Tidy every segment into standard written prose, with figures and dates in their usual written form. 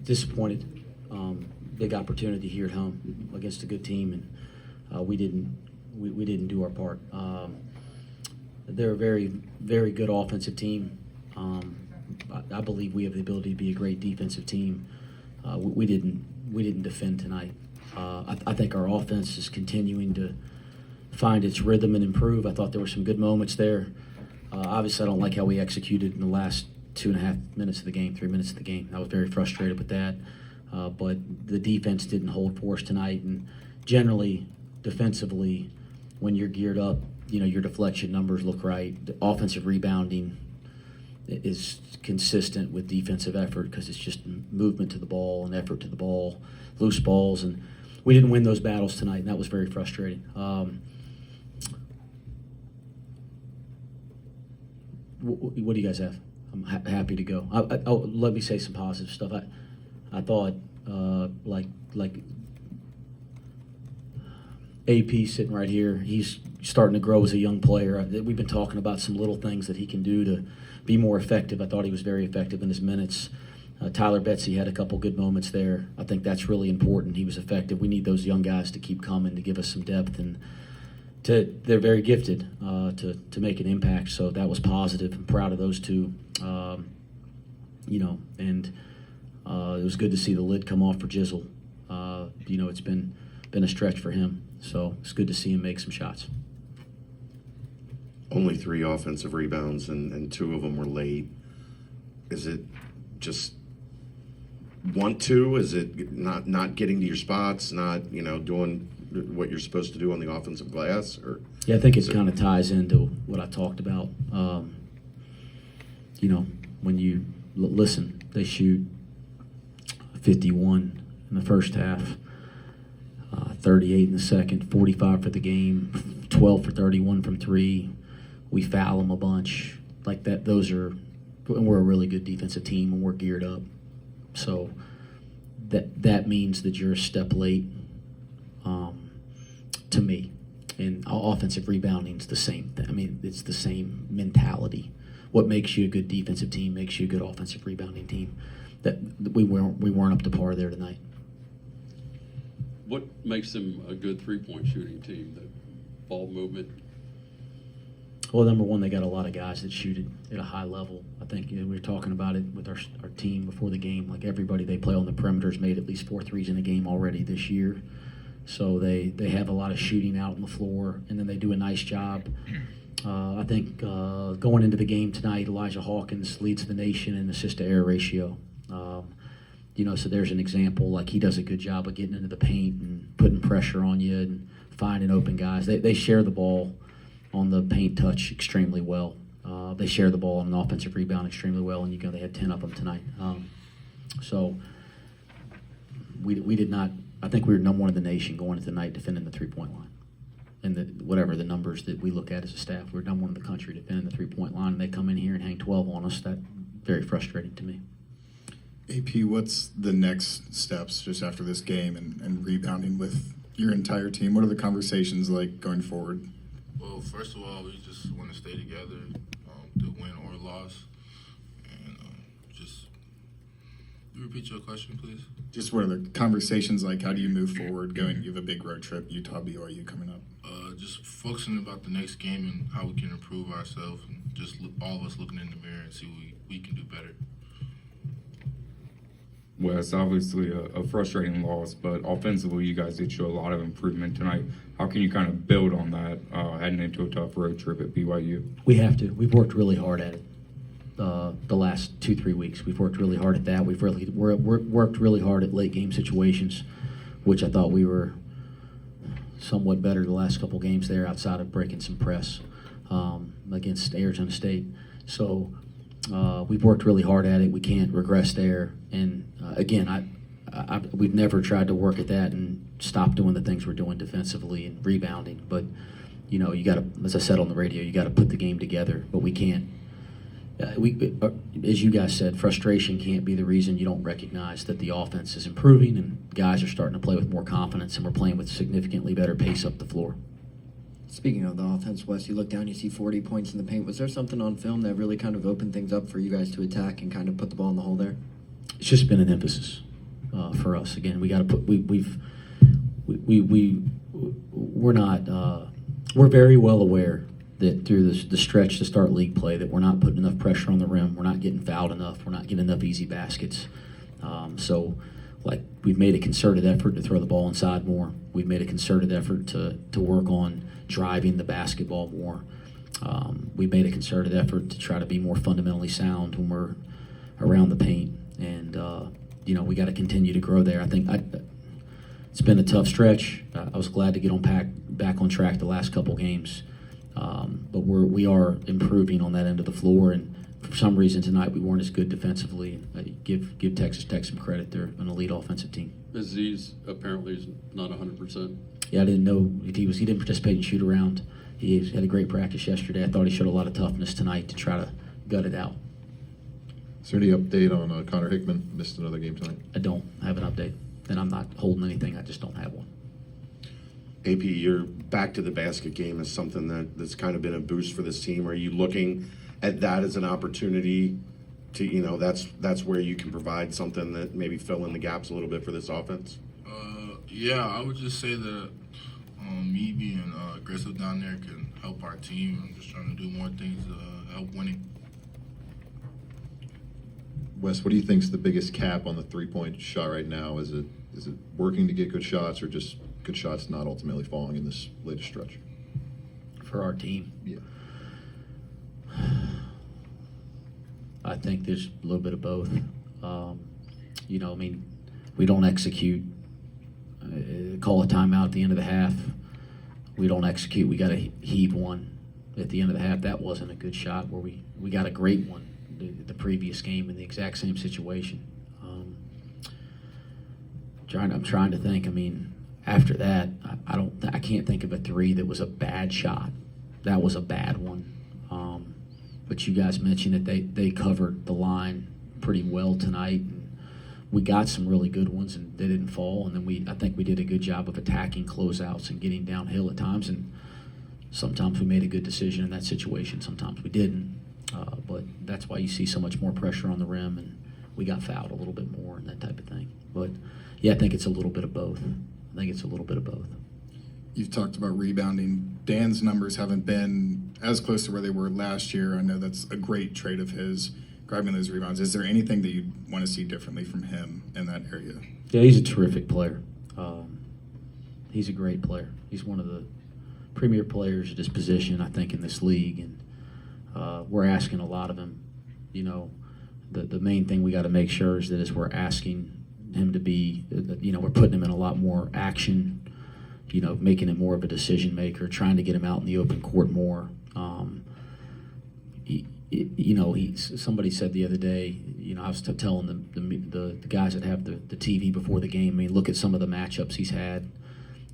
disappointed. Big opportunity here at home against a good team, and we didn't do our part. They're a very, very good offensive team. I believe we have the ability to be a great defensive team. We didn't defend tonight. I think our offense is continuing to find its rhythm and improve. I thought there were some good moments there. Obviously, I don't like how we executed in the last 2.5 minutes of the game, 3 minutes of the game. I was very frustrated with that. But the defense didn't hold for us tonight. And generally, defensively, when you're geared up, your deflection numbers look right. The offensive rebounding is consistent with defensive effort because it's just movement to the ball and effort to the ball, loose balls. And we didn't win those battles tonight, and that was very frustrating. What do you guys have? I'm happy to go. Let me say some positive stuff. I thought like AP sitting right here, he's starting to grow as a young player. We've been talking about some little things that he can do to be more effective. I thought he was very effective in his minutes. Tyler Betsy had a couple good moments there. I think that's really important. He was effective. We need those young guys to keep coming to give us some depth, and they're very gifted to make an impact. So that was positive. I'm proud of those two. And it was good to see the lid come off for Jizzle. It's been a stretch for him. So it's good to see him make some shots. Only 3 offensive rebounds, and 2 of them were late. Is it just want to? Is it not getting to your spots, not doing what you're supposed to do on the offensive glass? Or yeah, I think it kind of ties into what I talked about. When you listen, they shoot 51 in the first half, 38 in the second, 45 for the game, 12 for 31 from 3. We foul them a bunch like that. And we're a really good defensive team, and we're geared up. So that means that you're a step late to me. And offensive rebounding is the same thing. I mean, it's the same mentality. What makes you a good defensive team makes you a good offensive rebounding team. That we weren't up to par there tonight. What makes them a good three-point shooting team? The ball movement? Well, number one, they got a lot of guys that shoot it at a high level. I think we were talking about it with our team before the game. Like everybody they play on the perimeters made at least 4 threes in a game already this year. So they have a lot of shooting out on the floor, and then they do a nice job. I think going into the game tonight, Elijah Hawkins leads the nation in assist-to-error ratio. So there's an example. Like he does a good job of getting into the paint and putting pressure on you and finding open guys. They share the ball on the paint touch extremely well. They share the ball on an offensive rebound extremely well, and they had 10 of them tonight. So we did not. I think we were number 1 in the nation going into the night defending the three-point line. And whatever the numbers that we look at as a staff, we're number 1 in the country defending the three-point line, and they come in here and hang 12 on us. That's very frustrating to me. AP, what's the next steps just after this game and rebounding with your entire team? What are the conversations like going forward? Well, first of all, we just want to stay together through win or loss. And just repeat your question, please. Just what are the conversations like? How do you move forward? You have a big road trip, Utah, BYU coming up. Just focusing about the next game and how we can improve ourselves, and just all of us looking in the mirror and see what we can do better. Well, it's obviously a frustrating loss, but offensively, you guys did show a lot of improvement tonight. How can you kind of build on that heading into a tough road trip at BYU? We have to. We've worked really hard at it the last 2-3 weeks. We've worked really hard at that. We've worked really hard at late game situations, which I thought we were somewhat better the last couple games there outside of breaking some press against Arizona State. So we've worked really hard at it. We can't regress there. And again, we've never tried to work at that and stop doing the things we're doing defensively and rebounding. But you got to, as I said on the radio, you got to put the game together. But we can't. As you guys said, frustration can't be the reason you don't recognize that the offense is improving and guys are starting to play with more confidence, and we're playing with significantly better pace up the floor. Speaking of the offense, Wes, you look down, you see 40 points in the paint. Was there something on film that really kind of opened things up for you guys to attack and kind of put the ball in the hole there? It's just been an emphasis. for us. Again, we got to put we're not we're very well aware that through the stretch to start league play that we're not putting enough pressure on the rim. We're not getting fouled enough. We're not getting enough easy baskets. So, like, we've made a concerted effort to throw the ball inside more. We've made a concerted effort to work on driving the basketball more. We've made a concerted effort to try to be more fundamentally sound when we're around the paint. And, we got to continue to grow there. I think it's been a tough stretch. I was glad to get back on track the last couple games. But we are improving on that end of the floor. And for some reason tonight we weren't as good defensively. Give Texas Tech some credit. They're an elite offensive team. Aziz apparently is not 100%. Yeah, I didn't know if he didn't participate in shoot around. He had a great practice yesterday. I thought he showed a lot of toughness tonight to try to gut it out. Is there any update on Connor Hickman? Missed another game tonight. I don't have an update, and I'm not holding anything. I just don't have one. AP, your back to the basket game is something that's kind of been a boost for this team. Are you looking at that as an opportunity to, that's where you can provide something that maybe fill in the gaps a little bit for this offense? Yeah, I would just say that me being aggressive down there can help our team. I'm just trying to do more things to help winning. Wes, what do you think is the biggest cap on the three-point shot right now? Is it working to get good shots, or just good shots not ultimately falling in this latest stretch? For our team, Yeah. I think there's a little bit of both. We don't execute. Call a timeout at the end of the half. We don't execute. We got to heave one at the end of the half. That wasn't a good shot. Where we got a great one the previous game in the exact same situation. I'm trying to think. After that, I can't think of a three that was a bad shot. That was a bad one. But you guys mentioned that they covered the line pretty well tonight. And we got some really good ones, and they didn't fall. And then I think we did a good job of attacking closeouts and getting downhill at times. And sometimes we made a good decision in that situation. Sometimes we didn't. But that's why you see so much more pressure on the rim, and we got fouled a little bit more and that type of thing. But yeah, I think it's a little bit of both. You've talked about rebounding. Dan's numbers haven't been as close to where they were last year. I know that's a great trait of his, grabbing those rebounds. Is there anything that you'd want to see differently from him in that area? Yeah, he's a terrific player. He's a great player. He's one of the premier players at his position, I think, in this league. And we're asking a lot of him. The main thing we got to make sure is that as we're asking him to be, we're putting him in a lot more action, making him more of a decision maker, trying to get him out in the open court more. Somebody said the other day, I was telling the guys that have the TV before the game, look at some of the matchups he's had.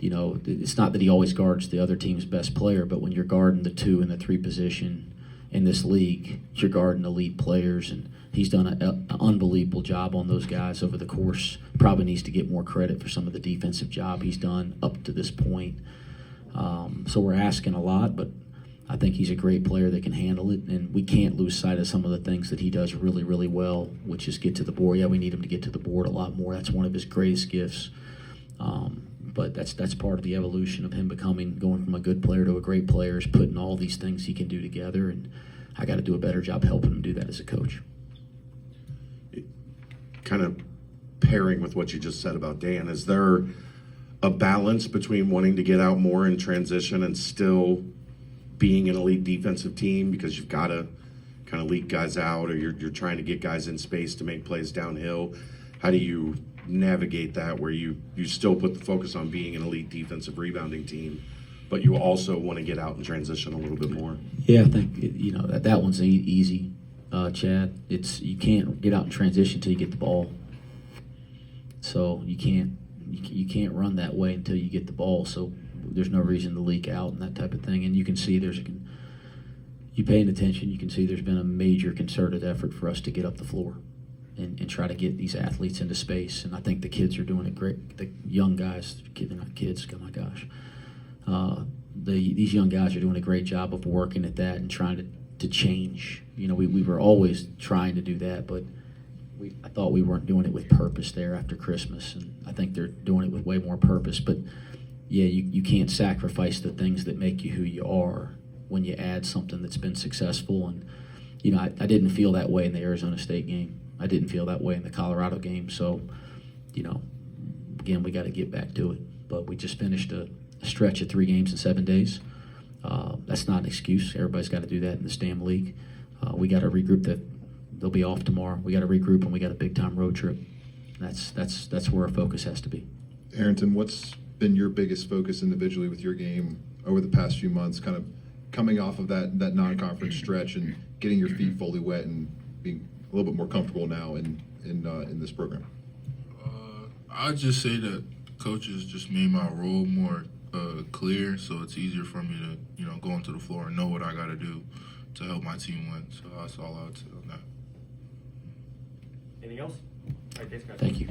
It's not that he always guards the other team's best player, but when you're guarding the 2 and the 3 position in this league, you're guarding elite players, and he's done an unbelievable job on those guys over the course. Probably needs to get more credit for some of the defensive job he's done up to this point. So we're asking a lot, but I think he's a great player that can handle it, and we can't lose sight of some of the things that he does really, really well, which is get to the board. Yeah, we need him to get to the board a lot more. That's one of his greatest gifts. But that's part of the evolution of him going from a good player to a great player, is putting all these things he can do together, and I got to do a better job helping him do that as a coach. Kind of pairing with what you just said about Dan, is there a balance between wanting to get out more in transition and still being an elite defensive team, because you've got to kind of leak guys out, or you're trying to get guys in space to make plays downhill? How do you navigate that where you still put the focus on being an elite defensive rebounding team, but you also want to get out and transition a little bit more? Yeah, I think that one's easy, Chad. You can't get out in transition until you get the ball. So you can't run that way until you get the ball. So there's no reason to leak out and that type of thing. And you can see you paying attention, you can see there's been a major concerted effort for us to get up the floor and try to get these athletes into space. And I think the kids are doing it great. The young guys, they're not kids, oh my gosh. These young guys are doing a great job of working at that and trying to change. We were always trying to do that, but I thought we weren't doing it with purpose there after Christmas, and I think they're doing it with way more purpose. But yeah, you can't sacrifice the things that make you who you are when you add something that's been successful. And I didn't feel that way in the Arizona State game. I didn't feel that way in the Colorado game. So, again, we got to get back to it. But we just finished a stretch of 3 games in 7 days. That's not an excuse. Everybody's got to do that in the STAM league. We got to regroup. They'll be off tomorrow. We got to regroup, and we got a big time road trip. That's where our focus has to be. Arrinten, what's been your biggest focus individually with your game over the past few months, kind of coming off of that non-conference stretch and getting your feet fully wet and being a little bit more comfortable now in this program? I'd just say that coaches just made my role more clear, so it's easier for me to go onto the floor and know what I got to do to help my team win. So that's all I would say on that. Anything else? All right, thanks, guys. Thank you.